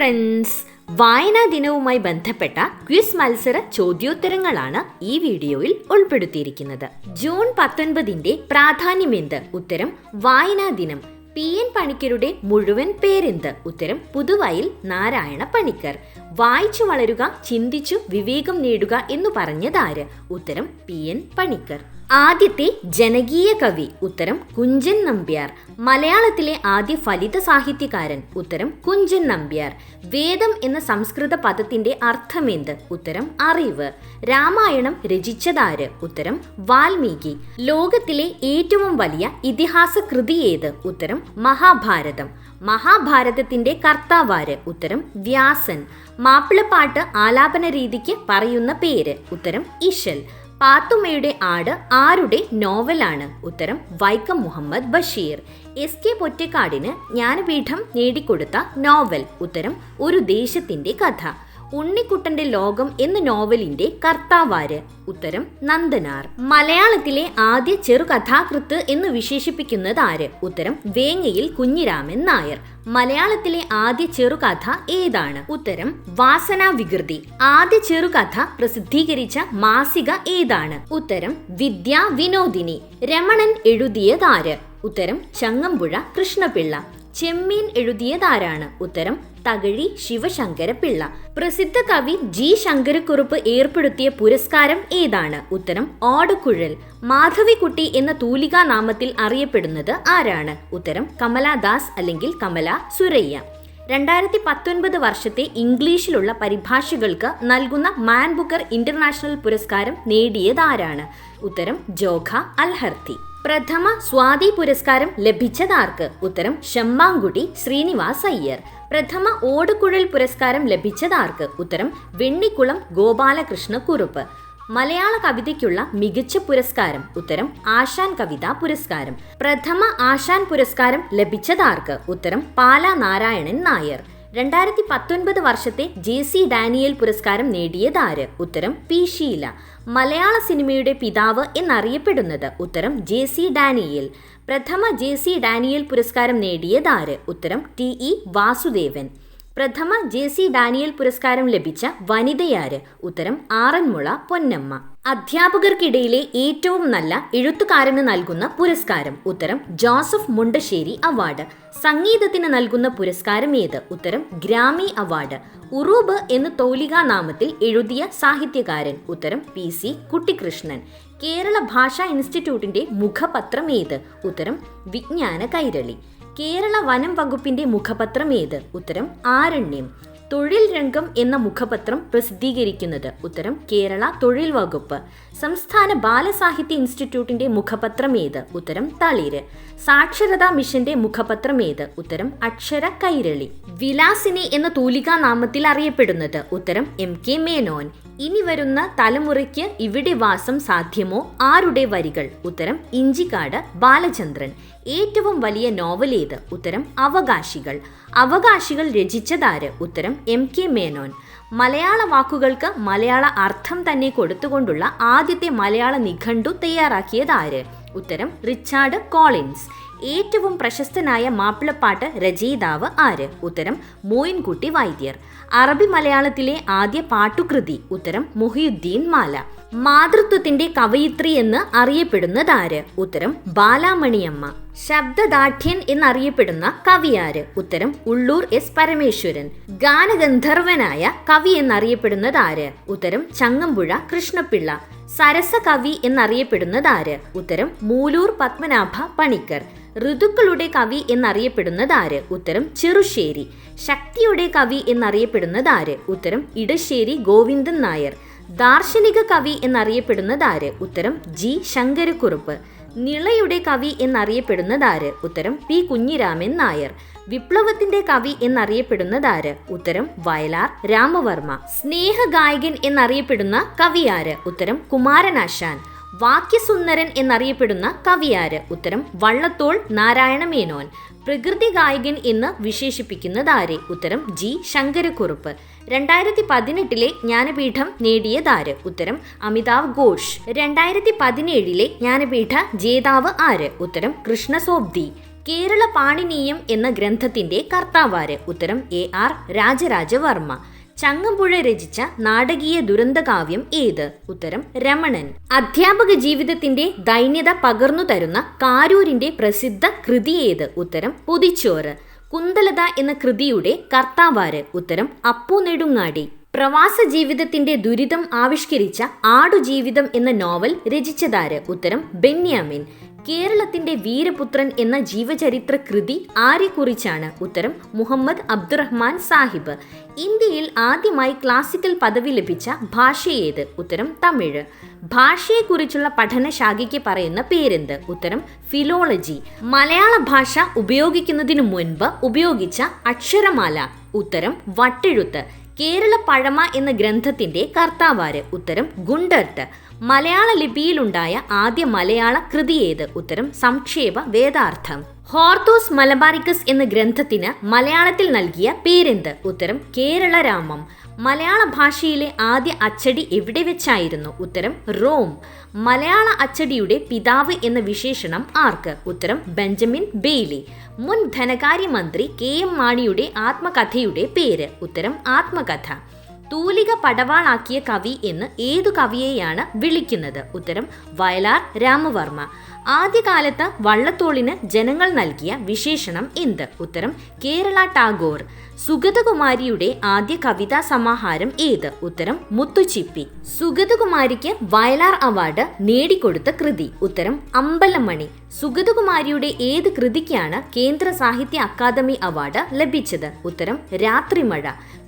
Friends, വായനാ ദിനവുമായി ബന്ധപ്പെട്ട quiz മത്സര ചോദ്യോത്തരങ്ങളാണ് ഈ വീഡിയോയിൽ ഉൾപ്പെടുത്തിയിരിക്കുന്നത്. ജൂൺ 19 പ്രാധാന്യമെന്ത്? ഉത്തരം വായനാ ദിനം. PN പണിക്കരുടെ മുഴുവൻ പേരെന്ത്? ഉത്തരം പുതുവയൽ നാരായണ പണിക്കർ. വായിച്ചു വളരുക, ചിന്തിച്ചു വിവേകം നേടുക എന്നു പറഞ്ഞതാര്? ഉത്തരം PN പണിക്കർ. ആദ്യത്തെ ജനകീയ കവി? ഉത്തരം കുഞ്ചൻ നമ്പ്യാർ. മലയാളത്തിലെ ആദ്യ ഫലിത സാഹിത്യകാരൻ? ഉത്തരം കുഞ്ചൻ നമ്പ്യാർ. വേദം എന്ന സംസ്കൃത പദത്തിന്റെ അർത്ഥമെന്ത്? ഉത്തരം അറിവ്. രാമായണം രചിച്ചതാര്? ഉത്തരം വാൽമീകി. ലോകത്തിലെ ഏറ്റവും വലിയ ഇതിഹാസ കൃതി ഏത്? ഉത്തരം മഹാഭാരതം. മഹാഭാരതത്തിന്റെ കർത്താവാര്? ഉത്തരം വ്യാസൻ. മാപ്പിളപ്പാട്ട് ആലാപന രീതിക്ക് പറയുന്ന പേര്? ഉത്തരം ഇശൽ. പാത്തുമ്മയുടെ ആട് ആരുടെ നോവലാണ്? ഉത്തരം വൈക്കം മുഹമ്മദ് ബഷീർ. SK പൊറ്റക്കാടിന് ജ്ഞാനപീഠം നേടിക്കൊടുത്ത നോവൽ? ഉത്തരം ഒരു ദേശത്തിന്റെ കഥ. ഉണ്ണിക്കുട്ടന്റെ ലോകം എന്ന നോവലിന്റെ കർത്താവാര്? ഉത്തരം നന്ദനാർ. മലയാളത്തിലെ ആദ്യ ചെറുകഥാകൃത്ത് എന്ന് വിശേഷിപ്പിക്കുന്നത് ആര്? ഉത്തരം വേങ്ങയിൽ കുഞ്ഞിരാമൻ നായർ. മലയാളത്തിലെ ആദ്യ ചെറുകഥ ഏതാണ്? ഉത്തരം വാസനാ വികൃതി. ആദ്യ ചെറുകഥ പ്രസിദ്ധീകരിച്ച മാസിക ഏതാണ്? ഉത്തരം വിദ്യാ വിനോദിനി. രമണൻ എഴുതിയതാര്? ഉത്തരം ചങ്ങമ്പുഴ കൃഷ്ണപിള്ള. ചെമ്മീൻ എഴുതിയതാരാണ്? ഉത്തരം തകഴി ശിവശങ്കരപിള്ള. പ്രസിദ്ധ കവി G ശങ്കരക്കുറുപ്പ് ഏർപ്പെടുത്തിയ പുരസ്കാരം ഏതാണ്? ഉത്തരം ഓടക്കുഴൽ. മാധവിക്കുട്ടി എന്ന തൂലികാ നാമത്തിൽ അറിയപ്പെടുന്നത് ആരാണ്? ഉത്തരം കമലാദാസ് അല്ലെങ്കിൽ കമല സുരയ്യ. 2019 വർഷത്തെ ഇംഗ്ലീഷിലുള്ള പരിഭാഷകൾക്ക് നൽകുന്ന മാൻ ബുക്കർ ഇന്റർനാഷണൽ പുരസ്കാരം നേടിയതാരാണ്? ഉത്തരം ജോഖ അൽഹർത്തി. പ്രഥമ സ്വാതി പുരസ്കാരം ലഭിച്ചതാർക്ക്? ഉത്തരം ശമ്മാങ്കുടി ശ്രീനിവാസ് അയ്യർ. പ്രഥമ ഓടക്കുഴൽ പുരസ്കാരം ലഭിച്ചതാർക്ക്? ഉത്തരം വെണ്ണിക്കുളം ഗോപാലകൃഷ്ണ കുറുപ്പ്. മലയാള കവിതയ്ക്കുള്ള മികച്ച പുരസ്കാരം? ഉത്തരം ആശാൻ കവിതാ പുരസ്കാരം. പ്രഥമ ആശാൻ പുരസ്കാരം ലഭിച്ചതാർക്ക്? ഉത്തരം പാല നാരായണൻ നായർ. 2019 വർഷത്തെ JC ഡാനിയൽ പുരസ്കാരം നേടിയതാര്? ഉത്തരം P ഷീല. മലയാള സിനിമയുടെ പിതാവ് എന്നറിയപ്പെടുന്നത്? ഉത്തരം JC ഡാനിയൽ. പ്രഥമ JC ഡാനിയൽ പുരസ്കാരം നേടിയതാര്? ഉത്തരം TE വാസുദേവൻ. പ്രഥമ JC ഡാനിയൽ പുരസ്കാരം ലഭിച്ച വനിതയാര്? ഉത്തരം ആറന്മുള പൊന്നമ്മ. അധ്യാപകർക്കിടയിലെ ഏറ്റവും നല്ല എഴുത്തുകാരന് നൽകുന്ന പുരസ്കാരം? ഉത്തരം ജോസഫ് മുണ്ടശ്ശേരി അവാർഡ്. സംഗീതത്തിന് നൽകുന്ന പുരസ്കാരം ഏത്? ഉത്തരം ഗ്രാമി അവാർഡ്. ഉറൂബ് എന്ന് തൗലികാ നാമത്തിൽ എഴുതിയ സാഹിത്യകാരൻ? ഉത്തരം PC കുട്ടിക്കൃഷ്ണൻ. കേരള ഭാഷാ ഇൻസ്റ്റിറ്റ്യൂട്ടിന്റെ മുഖപത്രം ഏത്? ഉത്തരം വിജ്ഞാന കൈരളി. കേരള വനം വകുപ്പിന്റെ മുഖപത്രം ഏത്? ഉത്തരം ആരണ്യം. തൊഴിൽ രംഗം എന്ന മുഖപത്രം പ്രസിദ്ധീകരിക്കുന്നത്? ഉത്തരം കേരള തൊഴിൽ വകുപ്പ്. സംസ്ഥാന ബാലസാഹിത്യ ഇൻസ്റ്റിറ്റ്യൂട്ടിന്റെ മുഖപത്രം ഏത്? ഉത്തരം തളിര്. സാക്ഷരതാ മിഷന്റെ മുഖപത്രം ഏത്? ഉത്തരം അക്ഷര കൈരളി. വിലാസിനി എന്ന തൂലികാ നാമത്തിൽ അറിയപ്പെടുന്നത്? ഉത്തരം MK മേനോൻ. ഇനി വരുന്ന തലമുറയ്ക്ക് ഇവിടെ വാസം സാധ്യമോ? ആരുടെ വരികൾ? ഉത്തരം ഇഞ്ചിക്കാട് ബാലചന്ദ്രൻ. ഏറ്റവും വലിയ നോവൽ ഏത്? ഉത്തരം അവകാശികൾ. അവകാശികൾ രചിച്ചതാര്? ഉത്തരം MK മേനോൻ. മലയാള വാക്കുകൾക്ക് മലയാള അർത്ഥം തന്നെ കൊടുത്തുകൊണ്ടുള്ള ആദ്യത്തെ മലയാള നിഘണ്ടു തയ്യാറാക്കിയതാര്? ഉത്തരം റിച്ചാർഡ് കോളിൻസ്. ഏറ്റവും പ്രശസ്തനായ മാപ്പിളപ്പാട്ട് രചയിതാവ് ആര്? ഉത്തരം മോയിൻകുട്ടി വൈദ്യർ. അറബി മലയാളത്തിലെ ആദ്യ പാട്ടുകൃതി? ഉത്തരം മുഹിയുദ്ദീൻ മാല. മാതൃത്വത്തിന്റെ കവയിത്രി എന്ന് അറിയപ്പെടുന്നതാര്? ഉത്തരം ബാലാമണിയമ്മ. ശബ്ദദാഠ്യൻ എന്നറിയപ്പെടുന്ന കവിയാര്? ഉത്തരം ഉള്ളൂർ S പരമേശ്വരൻ. ഗാനഗന്ധർവനായ കവി എന്നറിയപ്പെടുന്നതാര്? ഉത്തരം ചങ്ങമ്പുഴ കൃഷ്ണപിള്ള. സരസകവി എന്നറിയപ്പെടുന്നതാര്? ഉത്തരം മൂലൂർ പത്മനാഭ പണിക്കർ. ഋതുക്കളുടെ കവി എന്നറിയപ്പെടുന്നതാര്? ഉത്തരം ചെറുശ്ശേരി. ശക്തിയുടെ കവി എന്നറിയപ്പെടുന്നതാര്? ഉത്തരം ഇടശ്ശേരി ഗോവിന്ദൻ നായർ. ദാർശനിക കവി എന്നറിയപ്പെടുന്നതാര്? ഉത്തരം G ശങ്കരക്കുറുപ്പ്. നിളയുടെ കവി എന്നറിയപ്പെടുന്നതാര്? ഉത്തരം P കുഞ്ഞിരാമൻ നായർ. വിപ്ലവത്തിന്റെ കവി എന്നറിയപ്പെടുന്നതാര്? ഉത്തരം വയലാർ രാമവർമ്മ. സ്നേഹഗായകൻ എന്നറിയപ്പെടുന്ന കവിയാര്? ഉത്തരം കുമാരനാശാൻ. വാക്യസുന്ദരൻ എന്നറിയപ്പെടുന്ന കവിയാര്? ഉത്തരം വള്ളത്തോൾ നാരായണ മേനോൻ. പ്രകൃതി ഗായകൻ എന്ന് വിശേഷിപ്പിക്കുന്നതാരെ? ഉത്തരം G ശങ്കരക്കുറുപ്പ്. 2018 ജ്ഞാനപീഠം നേടിയതാര്? ഉത്തരം അമിതാവ് ഘോഷ്. 2017 ജ്ഞാനപീഠ ജേതാവ് ആര്? ഉത്തരം കൃഷ്ണസോബ്ദി. കേരള പാണിനീയം എന്ന ഗ്രന്ഥത്തിന്റെ കർത്താവാര്? ഉത്തരം AR രാജരാജവർമ്മ. ചങ്ങമ്പുഴ രചിച്ച നാടകീയ ദുരന്തകാവ്യം ഏത്? ഉത്തരം രമണൻ. അധ്യാപക ജീവിതത്തിന്റെ ദൈന്യത പകർന്നു തരുന്ന കാരൂരിന്റെ പ്രസിദ്ധ കൃതി ഏത്? ഉത്തരം പൊതിച്ചോറ്. കുന്തലത എന്ന കൃതിയുടെ കർത്താവാര്? ഉത്തരം അപ്പു നെടുങ്ങാടി. പ്രവാസ ജീവിതത്തിന്റെ ദുരിതം ആവിഷ്കരിച്ച ആടുജീവിതം എന്ന നോവൽ രചിച്ചതാര്? ഉത്തരം ബെന്യാമിൻ. കേരളത്തിന്റെ വീരപുത്രൻ എന്ന ജീവചരിത്ര കൃതി ആരെക്കുറിച്ചാണ്? ഉത്തരം മുഹമ്മദ് അബ്ദുറഹ്മാൻ സാഹിബ്. ഇന്ത്യയിൽ ആദ്യമായി ക്ലാസിക്കൽ പദവി ലഭിച്ച ഭാഷ ഏത്? ഉത്തരം തമിഴ്. ഭാഷയെക്കുറിച്ചുള്ള പഠനശാഖയ്ക്ക് പറയുന്ന പേരെന്ത്? ഉത്തരം ഫിലോളജി. മലയാള ഭാഷ ഉപയോഗിക്കുന്നതിനു മുൻപ് ഉപയോഗിച്ച അക്ഷരമാല? ഉത്തരം വട്ടെഴുത്ത്. കേരള പഴമ എന്ന ഗ്രന്ഥത്തിന്റെ കർത്താവാര്? ഉത്തരം ഗുണ്ടർട്ട്. മലയാള ലിപിയിലുണ്ടായ ആദ്യ മലയാള കൃതി ഏത്? ഉത്തരം സംക്ഷേപ വേദാർത്ഥം. ഹോർത്തൂസ് മലബാറിക്കസ് എന്ന ഗ്രന്ഥത്തിന് മലയാളത്തിൽ നൽകിയ പേരെന്ത്? ഉത്തരം കേരളരാമം. മലയാള ഭാഷയിലെ ആദ്യ അച്ചടി എവിടെ വെച്ചായിരുന്നു? ഉത്തരം റോം. മലയാള അച്ചടിയുടെ പിതാവ് എന്ന വിശേഷണം ആർക്ക്? ഉത്തരം ബെഞ്ചമിൻ ബെയ്ലി. മുൻ ധനകാര്യമന്ത്രി KM മാണിയുടെ ആത്മകഥയുടെ പേര്? ഉത്തരം ആത്മകഥ. തൂലിക പടവാളാക്കിയ കവി എന്ന് ഏതു കവിയെയാണ് വിളിക്കുന്നത്? ഉത്തരം വയലാർ രാമവർമ്മ. ആദ്യകാലത്ത് വള്ളത്തോളിന് ജനങ്ങൾ നൽകിയ വിശേഷണം എന്ത്? ഉത്തരം കേരള ടാഗോർ. സുഗതകുമാരിയുടെ ആദ്യ കവിതാ സമാഹാരം ഏത്? ഉത്തരം മുത്തുച്ചിപ്പി. സുഗതകുമാരിക്ക് വയലാർ അവാർഡ് നേടിക്കൊടുത്ത കൃതി? ഉത്തരം അമ്പലമണി. സുഗതകുമാരിയുടെ ഏത് കൃതിക്കാണ് കേന്ദ്ര സാഹിത്യ അക്കാദമി അവാർഡ് ലഭിച്ചത്? ഉത്തരം രാത്രിമഴ.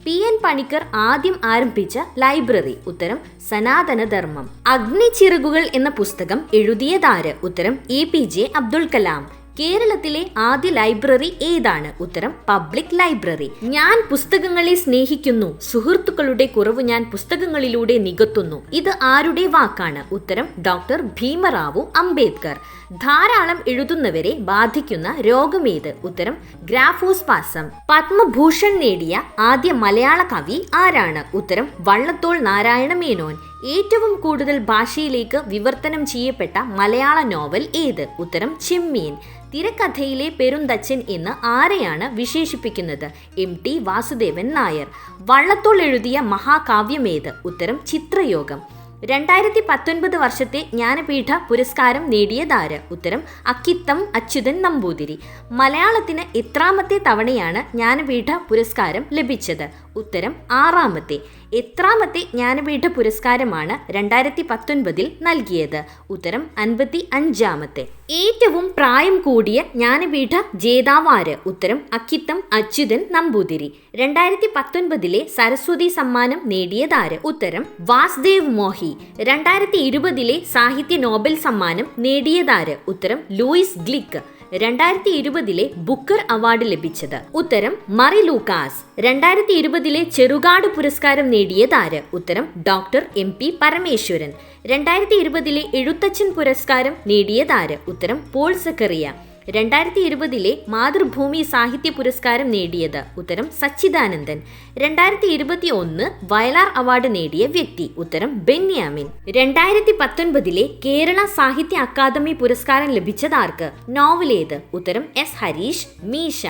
PN പണിക്കർ ആദ്യം ആരംഭിച്ച ലൈബ്രറി? ഉത്തരം സനാതനധർമ്മം. അഗ്നിച്ചിറകുകൾ എന്ന പുസ്തകം എഴുതിയതാര്? ഉത്തരം APJ അബ്ദുൽ കലാം. കേരളത്തിലെ ആദ്യ ലൈബ്രറി ഏതാണ്? ഉത്തരം പബ്ലിക് ലൈബ്രറി. ഞാൻ പുസ്തകങ്ങളെ സ്നേഹിക്കുന്നു, സുഹൃത്തുക്കളുടെ കുറവ് ഞാൻ പുസ്തകങ്ങളിലൂടെ നികത്തുന്നു. ഇത് ആരുടെ വാക്കാണ്? ഉത്തരം ഡോക്ടർ ഭീമറാവു അംബേദ്കർ. ധാരാളം എഴുതുന്നവരെ ബാധിക്കുന്ന രോഗമേത്? ഉത്തരം ഗ്രാഫോസ്പാസം. പത്മഭൂഷൺ നേടിയ ആദ്യ മലയാള കവി ആരാണ്? ഉത്തരം വള്ളത്തോൾ നാരായണ മേനോൻ. ഏറ്റവും കൂടുതൽ ഭാഷയിലേക്ക് വിവർത്തനം ചെയ്യപ്പെട്ട മലയാള നോവൽ ഏത്? ഉത്തരം ചെമ്മീൻ. തിരക്കഥയിലെ പെരുന്തച്ചൻ എന്ന് ആരെയാണ് വിശേഷിപ്പിക്കുന്നത്? MT വാസുദേവൻ നായർ. വള്ളത്തോൾ എഴുതിയ മഹാകാവ്യമേത്? ഉത്തരം ചിത്രയോഗം. 2019 വർഷത്തെ ജ്ഞാനപീഠ പുരസ്കാരം നേടിയതാര്? ഉത്തരം അക്കിത്തം അച്യുതൻ നമ്പൂതിരി. മലയാളത്തിന് എത്രാമത്തെ തവണയാണ് ജ്ഞാനപീഠ പുരസ്കാരം ലഭിച്ചത്? ഉത്തരം 6ാമത്തെ. എത്രാമത്തെ ജ്ഞാനപീഠ പുരസ്കാരമാണ് 2019 നൽകിയത്? ഉത്തരം 55ാമത്തെ. ഏറ്റവും പ്രായം കൂടിയ ജ്ഞാനപീഠ ജേതാവാര്? ഉത്തരം അക്കിത്തം അച്യുതൻ നമ്പൂതിരി. 2019 സരസ്വതി സമ്മാനം നേടിയതാര്? ഉത്തരം വാസുദേവ് മോഹി. 2020 സാഹിത്യ നോബൽ സമ്മാനം നേടിയതാര്? ഉത്തരം ലൂയിസ് ഗ്ലിക്ക്. 2020 ബുക്കർ അവാർഡ് ലഭിച്ചത്? ഉത്തരം മറി ലൂക്കാസ്. 2020 ചെറുകാട് പുരസ്കാരം നേടിയതാര്? ഉത്തരം ഡോക്ടർ MP പരമേശ്വരൻ. 2020 എഴുത്തച്ഛൻ പുരസ്കാരം നേടിയതാര്? ഉത്തരം പോൾ സക്കറിയ. 2020 മാതൃഭൂമി സാഹിത്യ പുരസ്കാരം നേടിയത്? ഉത്തരം സച്ചിദാനന്ദൻ. 2021 വയലാർ അവാർഡ് നേടിയ വ്യക്തി? ഉത്തരം ബെന്യാമിൻ. 2019 കേരള സാഹിത്യ അക്കാദമി പുരസ്കാരം ലഭിച്ചതാർക്ക്? നോവലേത്? ഉത്തരം S ഹരീഷ് മീശ.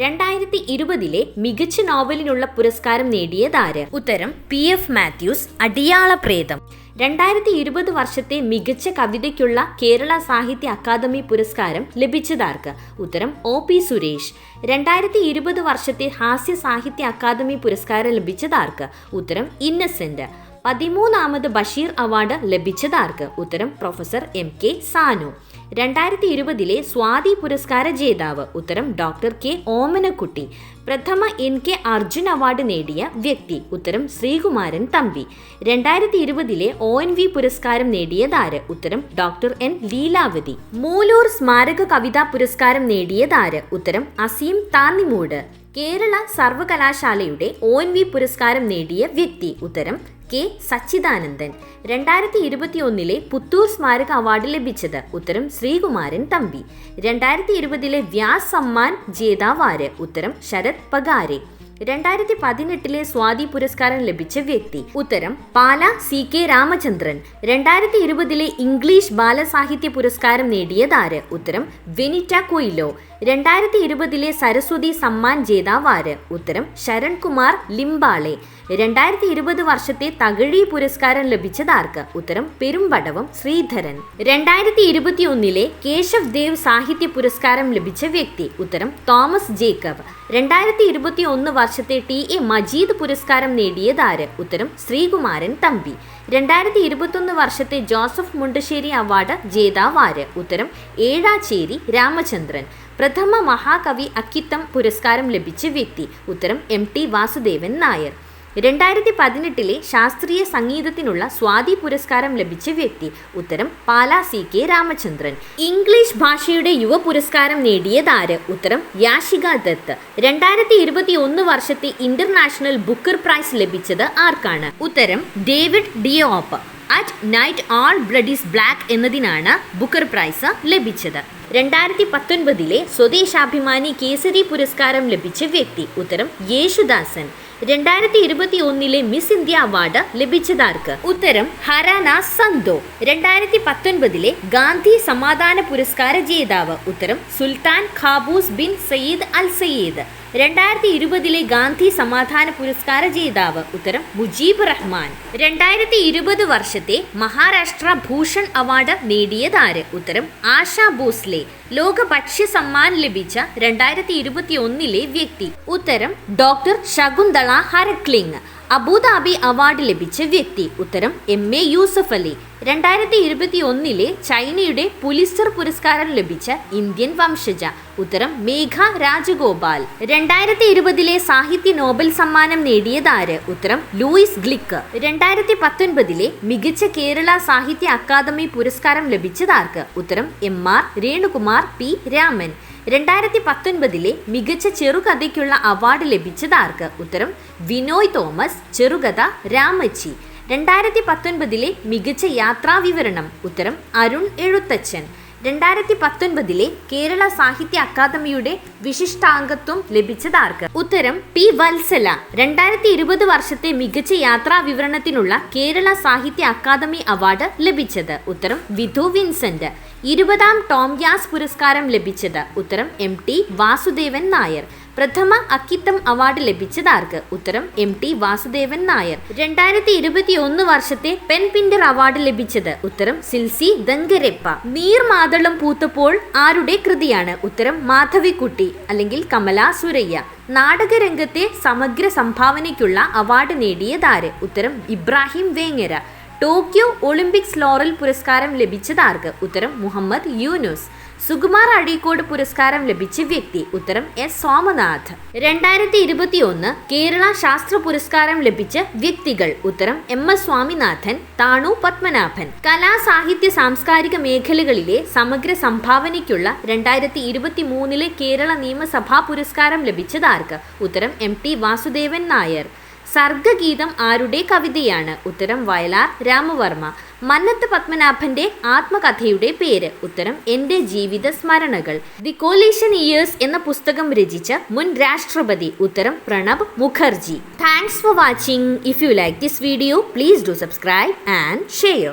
2020 മികച്ച നോവലിനുള്ള പുരസ്കാരം നേടിയതാര്? ഉത്തരം PF മാത്യൂസ് അടിയാളപ്രേതം. 2020 വർഷത്തെ മികച്ച കവിതയ്ക്കുള്ള കേരള സാഹിത്യ അക്കാദമി പുരസ്കാരം ലഭിച്ചതാർക്ക്? ഉത്തരം OP സുരേഷ്. 2020 വർഷത്തെ ഹാസ്യ സാഹിത്യ അക്കാദമി പുരസ്കാരം ലഭിച്ചതാർക്ക്? ഉത്തരം ഇന്നസെന്റ്. 13ാമത് ബഷീർ അവാർഡ് ലഭിച്ചതാർക്ക്? ഉത്തരം പ്രൊഫസർ MK സാനു. 2020 സ്വാതി പുരസ്കാര ജേതാവ്? ഉത്തരം ഡോക്ടർ K ഓമനക്കുട്ടി. പ്രഥമ NK അർജുൻ അവാർഡ് നേടിയ വ്യക്തി? ഉത്തരം ശ്രീകുമാരൻ തമ്പി. 2020 ONV പുരസ്കാരം നേടിയതാര്? ഉത്തരം ഡോക്ടർ N ലീലാവതി. മൂലൂർ സ്മാരക കവിതാ പുരസ്കാരം നേടിയതാര്? ഉത്തരം അസീം താന്നിമൂട്. കേരള സർവകലാശാലയുടെ ONV പുരസ്കാരം നേടിയ വ്യക്തി? ഉത്തരം K സച്ചിദാനന്ദൻ. 2021 പുത്തൂർ സ്മാരക അവാർഡ് ലഭിച്ചത്? ഉത്തരം ശ്രീകുമാരൻ തമ്പി. 2020 വ്യാസ് സമ്മാൻ ജേതാവാര്? ഉത്തരം ശരത് പഗാരെ. 2018 സ്വാതി പുരസ്കാരം ലഭിച്ച വ്യക്തി? ഉത്തരം പാല CK രാമചന്ദ്രൻ. 2020 ഇംഗ്ലീഷ് ബാലസാഹിത്യ പുരസ്കാരം നേടിയതാര്? ഉത്തരം വെനിറ്റ കൊയിലോ. 2020 സരസ്വതി സമ്മാൻ ജേതാവ് ആര്? ഉത്തരം ശരൺ കുമാർ ലിംബാളെ. 2020 വർഷത്തെ തകഴി പുരസ്കാരം ലഭിച്ചതാർക്ക്? ഉത്തരം പെരുമ്പടവം ശ്രീധരൻ. 2021 കേശവ് ദേവ് സാഹിത്യ പുരസ്കാരം ലഭിച്ച വ്യക്തി? ഉത്തരം തോമസ് ജേക്കബ്. 2021 വർഷത്തെ ടി.എ. മജീദ് പുരസ്കാരം നേടിയതാര്? ഉത്തരം ശ്രീകുമാരൻ തമ്പി. 2021 വർഷത്തെ ജോസഫ് മുണ്ടശ്ശേരി അവാർഡ് ജേതാവ് ആര്? ഉത്തരം ഏഴാച്ചേരി രാമചന്ദ്രൻ. പ്രഥമ മഹാകവി അക്കിത്തം പുരസ്കാരം ലഭിച്ച വ്യക്തി? ഉത്തരം M.T. വാസുദേവൻ നായർ. 2018 ശാസ്ത്രീയ സംഗീതത്തിനുള്ള സ്വാതി പുരസ്കാരം ലഭിച്ച വ്യക്തി? ഉത്തരം പാലാ C.K. രാമചന്ദ്രൻ. ഇംഗ്ലീഷ് ഭാഷയുടെ യുവ പുരസ്കാരം നേടിയതാര്? ഉത്തരം യാഷിക ദത്ത്. 2021 വർഷത്തെ ഇന്റർനാഷണൽ ബുക്കർ പ്രൈസ് ലഭിച്ചത് ആർക്കാണ്? ഉത്തരം David Diop. At night all blood is black എന്നതിനാണ് ബുക്കർ പ്രൈസ് ലഭിച്ചത്. 2019 സ്വദേശാഭിമാനി കേസരി പുരസ്കാരം ലഭിച്ച വ്യക്തി? ഉത്തരം യേശുദാസൻ. 2021 മിസ് ഇന്ത്യ അവാർഡ് ലഭിച്ചതാർക്ക്? ഉത്തരം ഹരാന സന്തോ. 2019 ഗാന്ധി സമാധാന പുരസ്കാര ജേതാവ്? ഉത്തരം Sultan Qaboos bin Said al Said. 2020 Gandhi സമാധാന പുരസ്കാര ജേതാവ്? ഉത്തരം മുജീബ് റഹ്മാൻ. 2020 വർഷത്തെ മഹാരാഷ്ട്ര ഭൂഷൺ അവാർഡ് നേടിയതാര്? ഉത്തരം ആശാ ഭോസ്ലെ. ലോക ഭക്ഷ്യ സമ്മാൻ ലഭിച്ച 2021 വ്യക്തി? ഉത്തരം ഡോക്ടർ ശകുന്തള ഹരക്ലിംഗ്. അബുദാബി അവാർഡ് ലഭിച്ച വ്യക്തി? ഉത്തരം M.A. യൂസഫ് അലി. 2021 ചൈനയുടെ പുലിസർ പുരസ്കാരം ലഭിച്ച ഇന്ത്യൻ വംശജ? ഉത്തരം മേഘ രാജഗോപാൽ. 2020 സാഹിത്യ നോബൽ സമ്മാനം നേടിയതാര്? ഉത്തരം ലൂയിസ് ഗ്ലിക്ക്. 2019 മികച്ച കേരള സാഹിത്യ അക്കാദമി പുരസ്കാരം ലഭിച്ചതാർക്ക്? ഉത്തരം M.R. രേണുകുമാർ P. രാമൻ. 2019 മികച്ച ചെറുകഥയ്ക്കുള്ള അവാർഡ് ലഭിച്ചതാർക്ക്? ഉത്തരം വിനോയ് തോമസ്. ചെറുകഥ രാമച്ചി. 2019 മികച്ച യാത്രാവിവരണം? ഉത്തരം അരുൺ എഴുത്തച്ഛൻ. 2019 കേരള സാഹിത്യ അക്കാദമിയുടെ വിശിഷ്ടാംഗത്വം ലഭിച്ചതാർക്ക്? ഉത്തരം P. വത്സല. 2020 വർഷത്തെ മികച്ച യാത്രാ വിവരണത്തിനുള്ള കേരള സാഹിത്യ അക്കാദമി അവാർഡ് ലഭിച്ചത്? ഉത്തരം വിധു വിൻസെന്റ്. 20ാം ടോം ഗ്യാസ് പുരസ്കാരം ലഭിച്ചത്? ഉത്തരം M.T. വാസുദേവൻ നായർ. പ്രഥമ അക്കിത്തം അവാർഡ് ലഭിച്ചതാർക്ക്? ഉത്തരം M.T. വാസുദേവൻ നായർ. 2021 വർഷത്തെ പെൻ പിന്റർ അവാർഡ് ലഭിച്ചത്? ഉത്തരം സിൽസി ദങ്കരെപ്പ. നീർമാതളം പൂത്തപ്പോൾ ആരുടെ കൃതിയാണ്? ഉത്തരം മാധവിക്കുട്ടി അല്ലെങ്കിൽ കമല സുരയ്യ. നാടകരംഗത്തെ സമഗ്ര സംഭാവനയ്ക്കുള്ള അവാർഡ് നേടിയതാര്? ഉത്തരം Ibrahim Vengara. Tokyo Olympics Laurel പുരസ്കാരം ലഭിച്ചതാർക്ക്? ഉത്തരം മുഹമ്മദ് യൂനുസ്. സുകുമാർ അഴീക്കോട് പുരസ്കാരം ലഭിച്ച വ്യക്തി? ഉത്തരം S. സോമനാഥ്. 2021 കേരള ശാസ്ത്ര പുരസ്കാരം ലഭിച്ച വ്യക്തികൾ? ഉത്തരം M.S. സ്വാമിനാഥൻ, താണു പത്മനാഭൻ. കലാ സാഹിത്യ സാംസ്കാരിക മേഖലകളിലെ സമഗ്ര സംഭാവനയ്ക്കുള്ള 2023 കേരള നിയമസഭാ പുരസ്കാരം ലഭിച്ചതാർക്ക്? ഉത്തരം M.T. വാസുദേവൻ നായർ. സർഗഗീതം ആരുടെ കവിതയാണ്? ഉത്തരം വയലാർ രാമവർമ്മ. മന്നത്ത് പത്മനാഭന്റെ ആത്മകഥയുടെ പേര്? ഉത്തരം എൻ്റെ ജീവിത സ്മരണകൾ. ദി കോലീഷൻ ഇയേഴ്സ് എന്ന പുസ്തകം രചിച്ച മുൻ രാഷ്ട്രപതി? ഉത്തരം Pranab Mukherjee. Thanks for watching. If you like this video, please do subscribe and share.